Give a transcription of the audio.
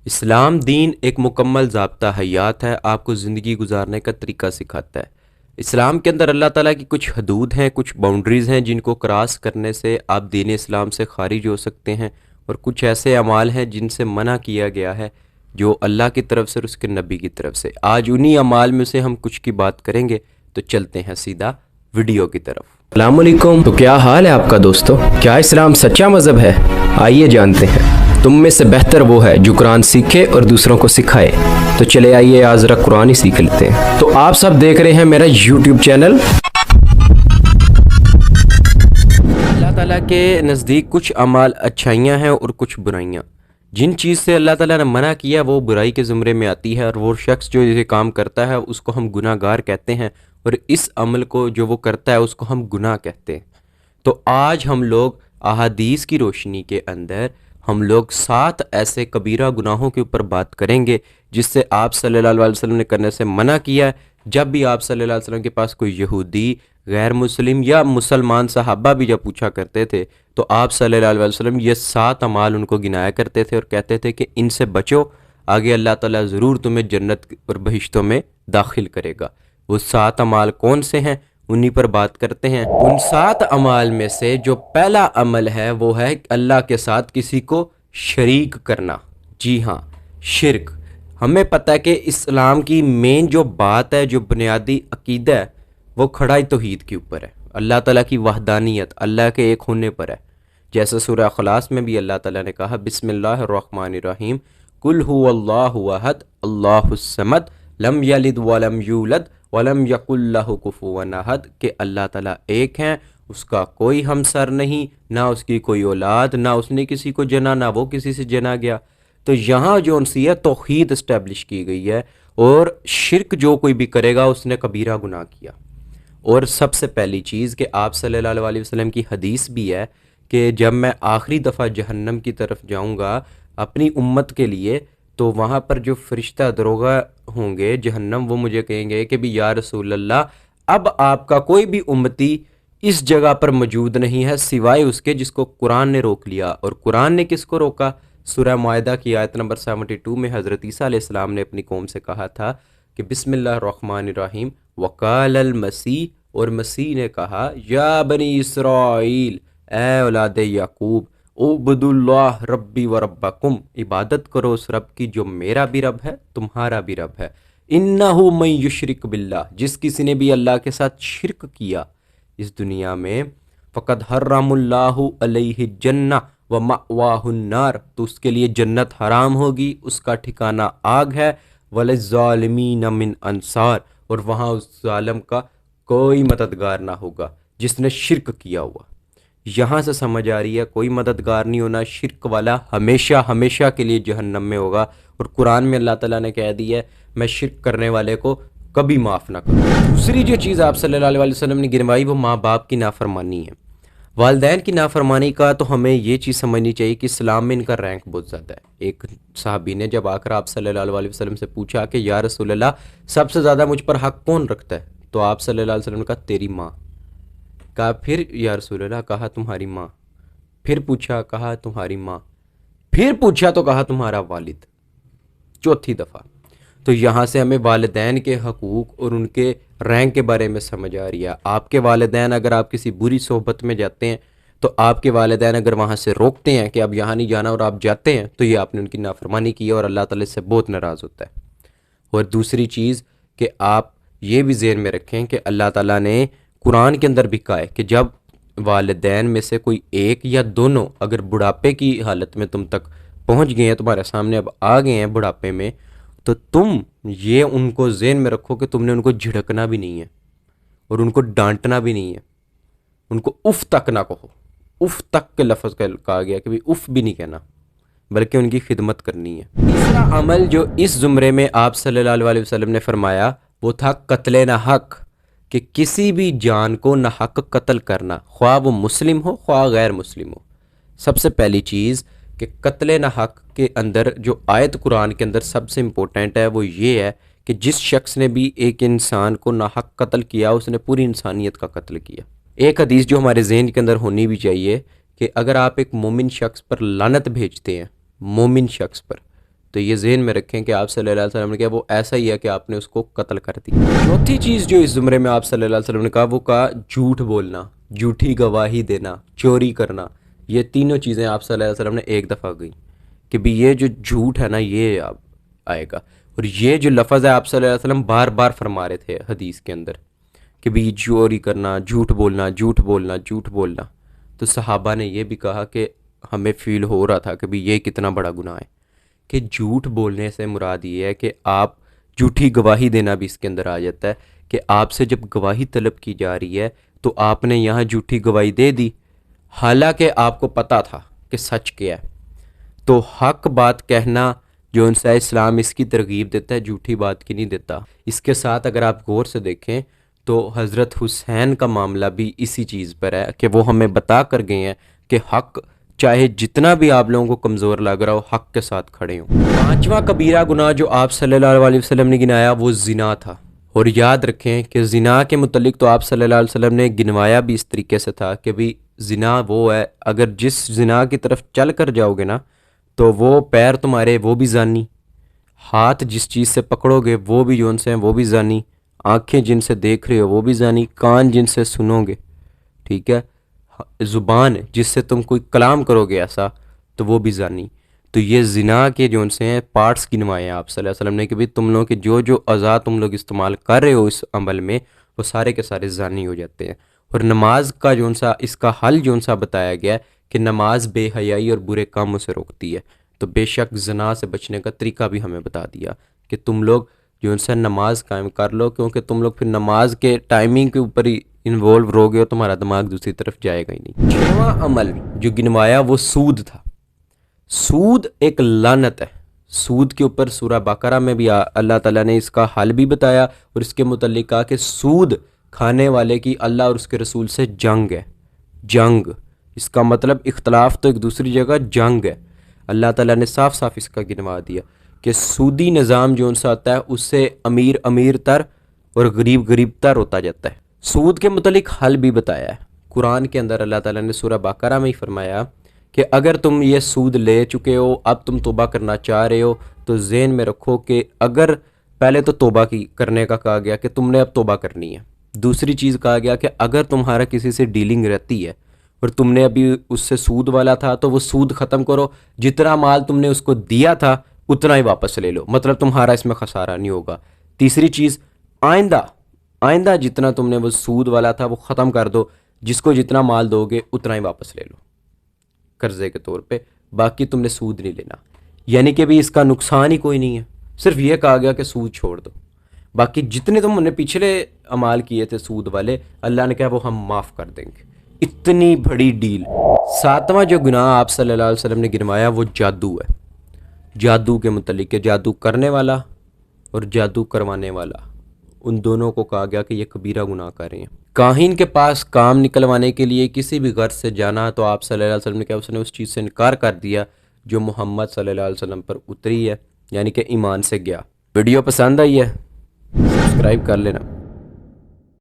اسلام دین ایک مکمل ضابطہ حیات ہے، آپ کو زندگی گزارنے کا طریقہ سکھاتا ہے۔ اسلام کے اندر اللہ تعالیٰ کی کچھ حدود ہیں، کچھ باؤنڈریز ہیں جن کو کراس کرنے سے آپ دین اسلام سے خارج ہو سکتے ہیں، اور کچھ ایسے اعمال ہیں جن سے منع کیا گیا ہے جو اللہ کی طرف سے اور اس کے نبی کی طرف سے۔ آج انہی اعمال میں سے ہم کچھ کی بات کریں گے، تو چلتے ہیں سیدھا ویڈیو کی طرف۔ السلام علیکم، تو کیا حال ہے آپ کا دوستو؟ کیا اسلام سچا مذہب ہے؟ آئیے جانتے ہیں۔ تم میں سے بہتر وہ ہے جو قرآن سیکھے اور دوسروں کو سکھائے۔ تو چلے آئیے آج ذرا قرآن ہی سیکھ لیتے ہیں۔ تو آپ سب دیکھ رہے ہیں میرا یوٹیوب چینل۔ اللہ تعالیٰ کے نزدیک کچھ اعمال اچھائیاں ہیں اور کچھ برائیاں۔ جن چیز سے اللہ تعالیٰ نے منع کیا وہ برائی کے زمرے میں آتی ہے، اور وہ شخص جو یہ کام کرتا ہے اس کو ہم گناہ گار کہتے ہیں، اور اس عمل کو جو وہ کرتا ہے اس کو ہم گناہ کہتے ہیں۔ تو آج ہم لوگ احادیث کی روشنی کے اندر ہم لوگ 7 ایسے کبیرہ گناہوں کے اوپر بات کریں گے جس سے آپ صلی اللہ علیہ وسلم نے کرنے سے منع کیا ہے۔ جب بھی آپ صلی اللہ علیہ وسلم کے پاس کوئی یہودی، غیر مسلم یا مسلمان صحابہ بھی جب پوچھا کرتے تھے تو آپ صلی اللہ علیہ وسلم یہ 7 اعمال ان کو گنایا کرتے تھے اور کہتے تھے کہ ان سے بچو، آگے اللہ تعالیٰ ضرور تمہیں جنت اور بہشتوں میں داخل کرے گا۔ وہ 7 اعمال کون سے ہیں انہی پر بات کرتے ہیں۔ ان 7 اعمال میں سے جو پہلا عمل ہے وہ ہے اللہ کے ساتھ کسی کو شریک کرنا۔ جی ہاں، شرک۔ ہمیں پتہ ہے کہ اسلام کی مین جو بات ہے، جو بنیادی عقیدہ ہے، وہ کھڑا ہی توحید کے اوپر ہے، اللہ تعالیٰ کی وحدانیت، اللہ کے ایک ہونے پر ہے۔ جیسے سورہ اخلاص میں بھی اللہ تعالیٰ نے کہا بسم اللہ الرحمن الرحیم قل هو اللہ احد اللہ الصمد لم یلد ولم یولد ولم یکن لہ کفوا احد، کہ اللہ تعالیٰ ایک ہیں، اس کا کوئی ہمسر نہیں، نہ اس کی کوئی اولاد، نہ اس نے کسی کو جنا، نہ وہ کسی سے جنا گیا۔ تو یہاں جو انسی ہے توحید اسٹیبلش کی گئی ہے، اور شرک جو کوئی بھی کرے گا اس نے کبیرہ گناہ کیا۔ اور سب سے پہلی چیز کہ آپ صلی اللہ علیہ وسلم کی حدیث بھی ہے کہ جب میں آخری دفعہ جہنم کی طرف جاؤں گا اپنی امت کے لیے، تو وہاں پر جو فرشتہ دروغہ ہوں گے جہنم، وہ مجھے کہیں گے کہ بھی یا رسول اللہ، اب آپ کا کوئی بھی امتی اس جگہ پر موجود نہیں ہے سوائے اس کے جس کو قرآن نے روک لیا۔ اور قرآن نے کس کو روکا؟ سورہ معاہدہ کی آیت نمبر 72 میں حضرت عیسیٰ علیہ السلام نے اپنی قوم سے کہا تھا کہ بسم اللہ الرحمن الرحیم وقال المسیح، اور مسیح نے کہا یا بنی اسرائیل، اے اولاد یعقوب، عبد اللہ ربی و ربکم، عبادت کرو اس رب کی جو میرا بھی رب ہے تمہارا بھی رب ہے۔ انہ من یشرک باللہ، جس کسی نے بھی اللہ کے ساتھ شرک کیا اس دنیا میں، فقد حرم اللہ علیہ الجنہ ومأواہ النار، تو اس کے لیے جنت حرام ہوگی، اس کا ٹھکانہ آگ ہے، وللظالمین من انصار، اور وہاں اس ظالم کا کوئی مددگار نہ ہوگا جس نے شرک کیا ہوا۔ یہاں سے سمجھ آ رہی ہے کوئی مددگار نہیں ہونا، شرک والا ہمیشہ ہمیشہ کے لیے جہنم میں ہوگا۔ اور قرآن میں اللہ تعالیٰ نے کہہ دی ہے میں شرک کرنے والے کو کبھی معاف نہ کروں۔ دوسری جو چیز آپ صلی اللہ علیہ وسلم نے گنوائی وہ ماں باپ کی نافرمانی ہے۔ والدین کی نافرمانی کا تو ہمیں یہ چیز سمجھنی چاہیے کہ اسلام میں ان کا رینک بہت زیادہ ہے۔ ایک صحابی نے جب آ کر آپ صلی اللہ علیہ وسلم سے پوچھا کہ یا رسول اللہ سب سے زیادہ مجھ پر حق کون رکھتا ہے، تو آپ صلی اللہ علیہ وسلم نے کہا تیری ماں۔ کہا پھر یا رسول اللہ، کہا تمہاری ماں۔ پھر پوچھا، کہا تمہاری ماں۔ پھر پوچھا تو کہا تمہارا والد، 4تھی دفعہ۔ تو یہاں سے ہمیں والدین کے حقوق اور ان کے رینک کے بارے میں سمجھ آ رہی ہے۔ آپ کے والدین اگر آپ کسی بری صحبت میں جاتے ہیں تو آپ کے والدین اگر وہاں سے روکتے ہیں کہ اب یہاں نہیں جانا اور آپ جاتے ہیں تو یہ آپ نے ان کی نافرمانی کی ہے اور اللہ تعالی سے بہت ناراض ہوتا ہے۔ اور دوسری چیز کہ آپ یہ بھی ذہن میں رکھیں کہ اللہ تعالیٰ نے قرآن کے اندر بھی کہا ہے کہ جب والدین میں سے کوئی ایک یا دونوں اگر بڑھاپے کی حالت میں تم تک پہنچ گئے ہیں، تمہارے سامنے اب آ گئے ہیں بڑھاپے میں، تو تم یہ ان کو ذہن میں رکھو کہ تم نے ان کو جھڑکنا بھی نہیں ہے اور ان کو ڈانٹنا بھی نہیں ہے، ان کو اف تک نہ کہو۔ اف تک کے لفظ کہا گیا کہ اف بھی نہیں کہنا، بلکہ ان کی خدمت کرنی ہے۔ تیسرا عمل جو اس زمرے میں آپ صلی اللہ علیہ وسلم نے فرمایا وہ تھا قتل نہ حق، کہ کسی بھی جان کو نہ حق قتل کرنا، خواہ وہ مسلم ہو خواہ غیر مسلم ہو۔ سب سے پہلی چیز کہ قتل نہ حق کے اندر جو آیت قرآن کے اندر سب سے امپورٹنٹ ہے وہ یہ ہے کہ جس شخص نے بھی ایک انسان کو نہ حق قتل کیا اس نے پوری انسانیت کا قتل کیا۔ ایک حدیث جو ہمارے ذہن کے اندر ہونی بھی چاہیے کہ اگر آپ ایک مومن شخص پر لعنت بھیجتے ہیں، مومن شخص پر، تو یہ ذہن میں رکھیں کہ آپ صلی اللہ علیہ وسلم نے کہا وہ ایسا ہی ہے کہ آپ نے اس کو قتل کر دیا۔ چوتھی چیز جو اس زمرے میں آپ صلی اللہ علیہ وسلم نے کہا وہ کہا جھوٹ بولنا، جھوٹی گواہی دینا، چوری کرنا۔ یہ تینوں چیزیں آپ صلی اللہ علیہ وسلم نے ایک دفعہ گئی کہ بھی یہ جو جھوٹ ہے نا یہ آئے گا۔ اور یہ جو لفظ ہے آپ صلی اللہ علیہ وسلم بار بار فرما رہے تھے حدیث کے اندر کہ بھی چوری کرنا، جھوٹ بولنا، جھوٹ بولنا، جھوٹ بولنا۔ تو صحابہ نے یہ بھی کہا کہ ہمیں فیل ہو رہا تھا کہ بھی یہ کتنا بڑا گناہ ہے کہ جھوٹ بولنے سے مراد یہ ہے کہ آپ جھوٹی گواہی دینا بھی اس کے اندر آ جاتا ہے کہ آپ سے جب گواہی طلب کی جا رہی ہے تو آپ نے یہاں جھوٹی گواہی دے دی حالانکہ آپ کو پتہ تھا کہ سچ کیا ہے۔ تو حق بات کہنا جو ان سے اسلام اس کی ترغیب دیتا ہے، جھوٹی بات کی نہیں دیتا۔ اس کے ساتھ اگر آپ غور سے دیکھیں تو حضرت حسین کا معاملہ بھی اسی چیز پر ہے کہ وہ ہمیں بتا کر گئے ہیں کہ حق چاہے جتنا بھی آپ لوگوں کو کمزور لگ رہا ہو حق کے ساتھ کھڑے ہوں۔ پانچواں کبیرہ گناہ جو آپ صلی اللہ علیہ وسلم نے گنایا وہ زنا تھا۔ اور یاد رکھیں کہ زنا کے متعلق تو آپ صلی اللہ علیہ وسلم نے گنوایا بھی اس طریقے سے تھا کہ بھی زنا وہ ہے اگر جس زنا کی طرف چل کر جاؤ گے نا تو وہ پیر تمہارے وہ بھی زانی، ہاتھ جس چیز سے پکڑو گے وہ بھی جون سے ہیں وہ بھی زانی، آنکھیں جن سے دیکھ رہے ہو وہ بھی زانی، کان جن سے سنو گے، ٹھیک ہے، زبان جس سے تم کوئی کلام کرو گے ایسا تو وہ بھی زانی۔ تو یہ زنا کے جون سے ہیں پارٹس گنوائے ہیں آپ صلی اللہ علیہ وسلم نے کہ بھی تم لوگ کے جو اعضاء تم لوگ استعمال کر رہے ہو اس عمل میں وہ سارے کے سارے زانی ہو جاتے ہیں۔ اور نماز کا جون سا اس کا حل جون سا بتایا گیا ہے کہ نماز بے حیائی اور برے کاموں سے روکتی ہے۔ تو بے شک زنا سے بچنے کا طریقہ بھی ہمیں بتا دیا کہ تم لوگ جو ان سے نماز قائم کر لو کیونکہ تم لوگ پھر نماز کے ٹائمنگ کے اوپر ہی انوالو رہو گے اور تمہارا دماغ دوسری طرف جائے گا ہی نہیں۔ چھواں عمل جو گنوایا وہ سود تھا۔ سود ایک لعنت ہے۔ سود کے اوپر سورہ بقرہ میں بھی اللہ تعالیٰ نے اس کا حل بھی بتایا اور اس کے متعلق کہا کہ سود کھانے والے کی اللہ اور اس کے رسول سے جنگ ہے۔ جنگ اس کا مطلب اختلاف تو ایک دوسری جگہ جنگ ہے۔ اللہ تعالیٰ نے صاف صاف اس کا گنوا دیا کہ سودی نظام جو ان سے آتا ہے اس سے امیر امیر تر اور غریب غریب تر ہوتا جاتا ہے۔ سود کے متعلق حل بھی بتایا ہے قرآن کے اندر۔ اللہ تعالیٰ نے سورہ بقرہ میں ہی فرمایا کہ اگر تم یہ سود لے چکے ہو اب تم توبہ کرنا چاہ رہے ہو تو ذہن میں رکھو کہ اگر پہلے تو توبہ کی کرنے کا کہا گیا کہ تم نے اب توبہ کرنی ہے، دوسری چیز کہا گیا کہ اگر تمہارا کسی سے ڈیلنگ رہتی ہے اور تم نے ابھی اس سے سود والا تھا تو وہ سود ختم کرو، جتنا مال تم نے اس کو دیا تھا اتنا ہی واپس لے لو، مطلب تمہارا اس میں خسارہ نہیں ہوگا۔ تیسری چیز آئندہ جتنا تم نے وہ سود والا تھا وہ ختم کر دو، جس کو جتنا مال دو گے اتنا ہی واپس لے لو قرضے کے طور پہ، باقی تم نے سود نہیں لینا۔ یعنی کہ بھی اس کا نقصان ہی کوئی نہیں ہے، صرف یہ کہا گیا کہ سود چھوڑ دو، باقی جتنے تم نے پچھلے اعمال کیے تھے سود والے اللہ نے کہا وہ ہم معاف کر دیں گے۔ اتنی بڑی ڈیل۔ ساتواں جو گناہ آپ صلی اللہ علیہ وسلم نے گنوایا وہ جادو ہے۔ جادو کے متعلق کہ جادو کرنے والا اور جادو کروانے والا ان دونوں کو کہا گیا کہ یہ کبیرہ گناہ کر رہے ہیں۔ کاہن کے پاس کام نکلوانے کے لیے کسی بھی غرض سے جانا تو آپ صلی اللہ علیہ وسلم نے کہا اس نے اس چیز سے انکار کر دیا جو محمد صلی اللہ علیہ وسلم پر اتری ہے، یعنی کہ ایمان سے گیا۔ ویڈیو پسند آئی ہے سبسکرائب کر لینا۔